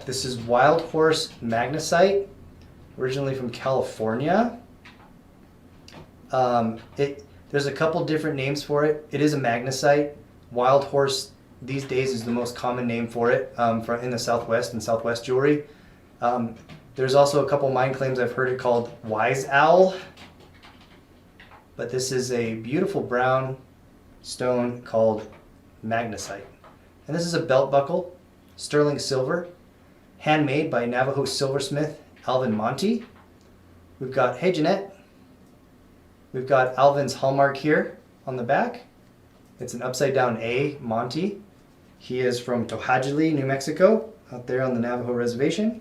This is wild horse magnesite, originally from California. There's a couple different names for it. It is a magnesite. Wild horse these days is the most common name for it in the Southwest and Southwest jewelry. There's also a couple mine claims I've heard it called wise owl. But this is a beautiful brown stone called magnesite. And this is a belt buckle, sterling silver, handmade by Navajo silversmith Alvin Monte. We've got, hey Jeanette, we've got Alvin's hallmark here on the back. It's an upside down A, Monte. He is from Tohajili, New Mexico, out there on the Navajo reservation.